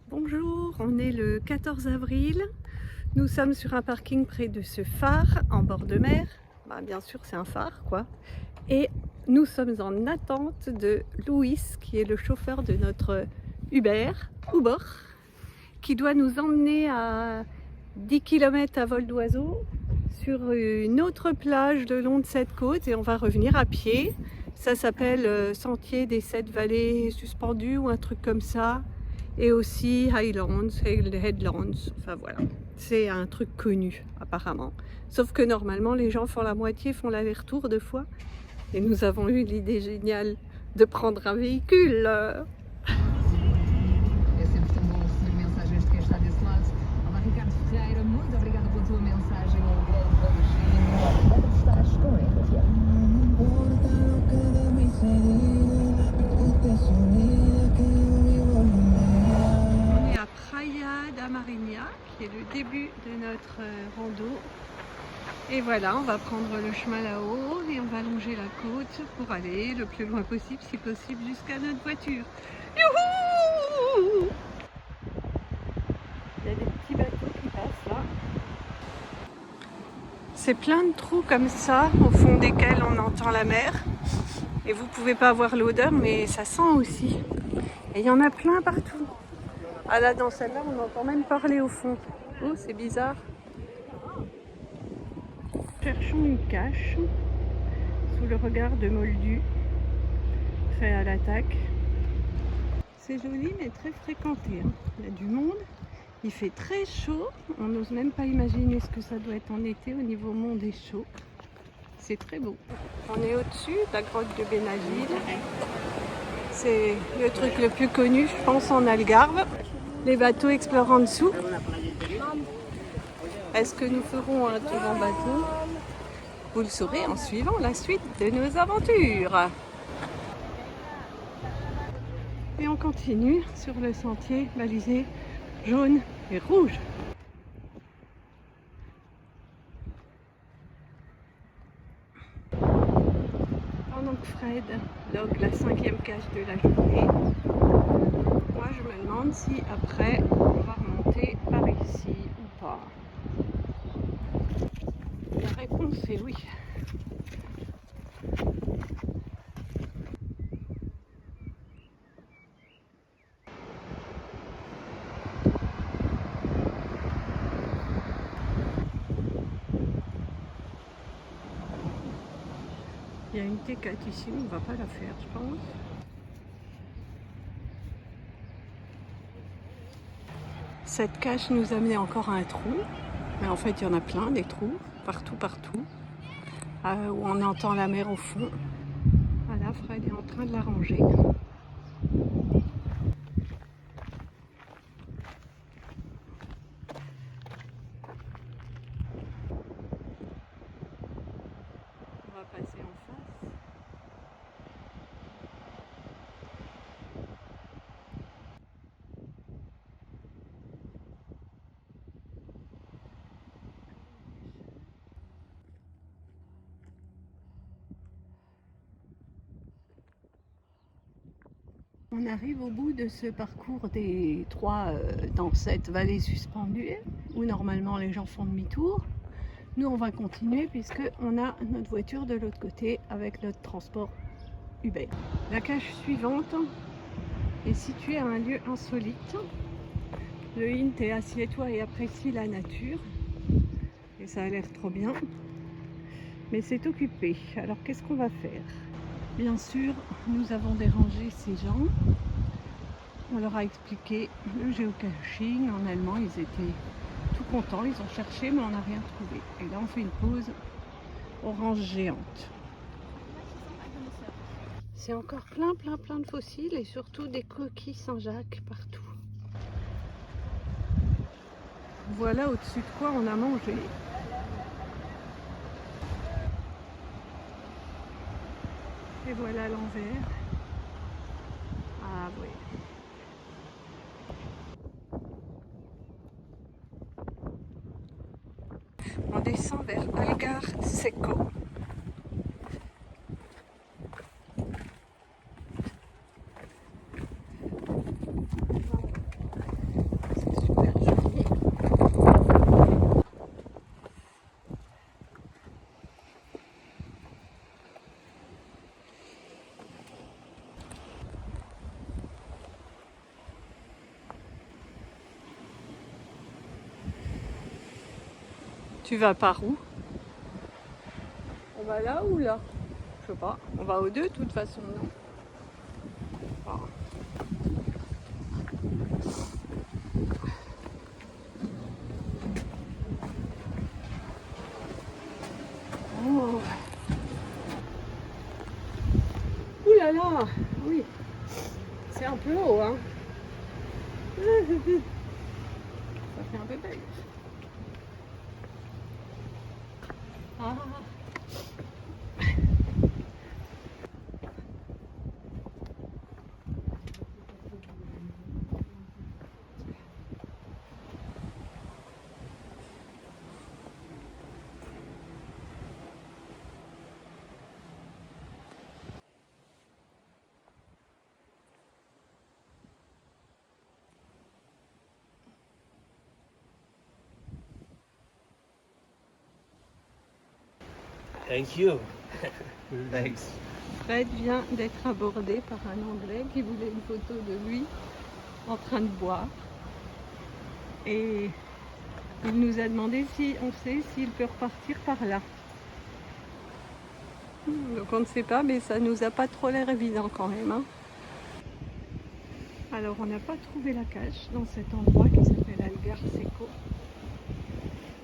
Bonjour, on est le 14 avril. Nous sommes sur un parking près de ce phare en bord de mer. Bien sûr, c'est un phare, quoi. Et nous sommes en attente de Louis, qui est le chauffeur de notre Uber, qui doit nous emmener à 10 km à vol d'oiseau sur une autre plage le long de cette côte et on va revenir à pied. Ça s'appelle Sentier des 7 vallées suspendues ou un truc comme ça. Et aussi Headlands, enfin voilà. C'est un truc connu apparemment. Sauf que normalement les gens font la moitié, font l'aller-retour 2 fois. Et nous avons eu l'idée géniale de prendre un véhicule. On est à Praia da Marinha, qui est le début de notre rando. Et voilà, on va prendre le chemin là-haut et on va longer la côte pour aller le plus loin possible, si possible, jusqu'à notre voiture. Youhou! Il y a des petits bateaux qui passent là. C'est plein de trous comme ça, au fond desquels on entend la mer. Et vous pouvez pas avoir l'odeur, mais ça sent aussi. Et il y en a plein partout. Ah là, dans celle-là, on entend même parler au fond. Oh, c'est bizarre. Cherchons une cache sous le regard de Moldu, prêt à l'attaque. C'est joli mais très fréquenté, hein. Il y a du monde, il fait très chaud, on n'ose même pas imaginer ce que ça doit être en été au niveau monde et chaud. C'est très beau. On est au-dessus de la grotte de Benazil. C'est le truc le plus connu, je pense, en Algarve. Les bateaux explorent en dessous. Est-ce que nous ferons un tour en bateau? Vous le saurez en suivant la suite de nos aventures. Et on continue sur le sentier balisé jaune et rouge. Pendant que Fred log la 5e cache de la journée, moi je me demande si après on va remonter par ici ou pas. La réponse est oui. Il y a une T4 ici, on ne va pas la faire, je pense. Cette cache nous amenait encore à un trou, mais en fait il y en a plein des trous, partout, où on entend la mer au fond. Voilà, Fred est en train de la ranger. On va passer en face. On arrive au bout de ce parcours des 3 dans cette vallée suspendue où normalement les gens font demi-tour. Nous on va continuer puisque on a notre voiture de l'autre côté avec notre transport Uber. La cache suivante est située à un lieu insolite. Le hint est assieds-toi et apprécie la nature. Et ça a l'air trop bien. Mais c'est occupé. Alors qu'est-ce qu'on va faire? Bien sûr, nous avons dérangé ces gens. On leur a expliqué le géocaching en allemand. Ils étaient tout contents. Ils ont cherché, mais on n'a rien trouvé. Et là, on fait une pause orange géante. C'est encore plein de fossiles et surtout des coquilles Saint-Jacques partout. Voilà au-dessus de quoi on a mangé. Et voilà l'envers. Ah oui. On descend vers Algar Seco. Tu vas par où? On va là ou là? Je sais pas. On va aux deux de toute façon, non? Ah. Oh. Ouh là là! Oui, c'est un peu haut, hein? Ça fait un peu belle. Ah. Thank you. Thanks. Fred vient d'être abordé par un Anglais qui voulait une photo de lui en train de boire. Et il nous a demandé si on sait s'il peut repartir par là. Donc on ne sait pas, mais ça nous a pas trop l'air évident quand même, hein. Alors on n'a pas trouvé la cache dans cet endroit qui s'appelle Algar Seco.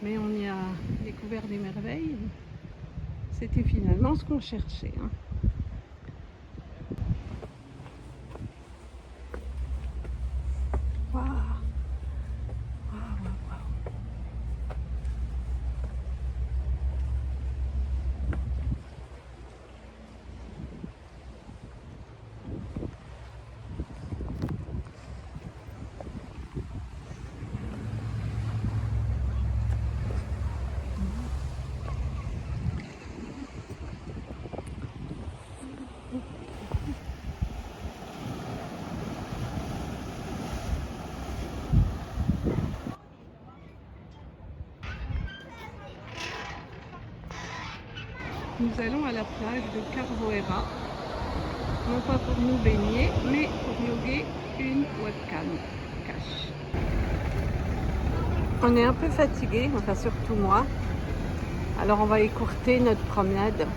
Mais on y a découvert des merveilles. C'était finalement ce qu'on cherchait, hein. Waouh! Waouh, waouh, waouh. Nous allons à la plage de Carvoeira, non pas pour nous baigner, mais pour loguer une webcam cache. On est un peu fatigué, enfin surtout moi, alors on va écourter notre promenade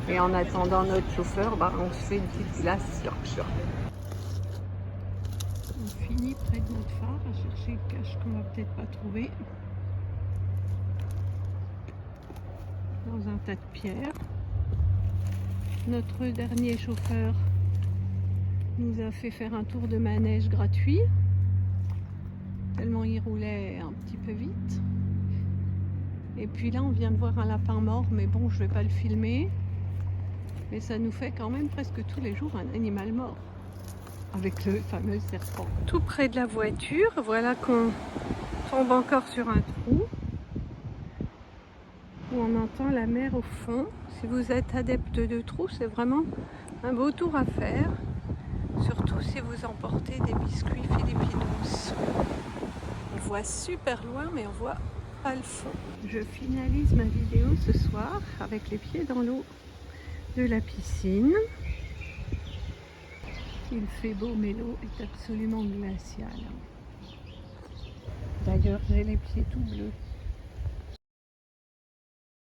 et en attendant notre chauffeur, on se fait une petite glace. On finit près de notre phare à chercher une cache qu'on va peut-être pas trouver. Dans un tas de pierres. Notre dernier chauffeur nous a fait faire un tour de manège gratuit, tellement il roulait un petit peu vite. Et puis là on vient de voir un lapin mort, mais bon, je vais pas le filmer, mais ça nous fait quand même presque tous les jours un animal mort avec le fameux serpent. Tout près de la voiture, voilà qu'on tombe encore sur un trou où on entend la mer au fond. Si vous êtes adepte de trous, c'est vraiment un beau tour à faire, surtout si vous emportez des biscuits Filipinos. On voit super loin, mais on voit pas le fond. Je finalise ma vidéo ce soir avec les pieds dans l'eau de la piscine. Il fait beau, mais l'eau est absolument glaciale. D'ailleurs, j'ai les pieds tout bleus.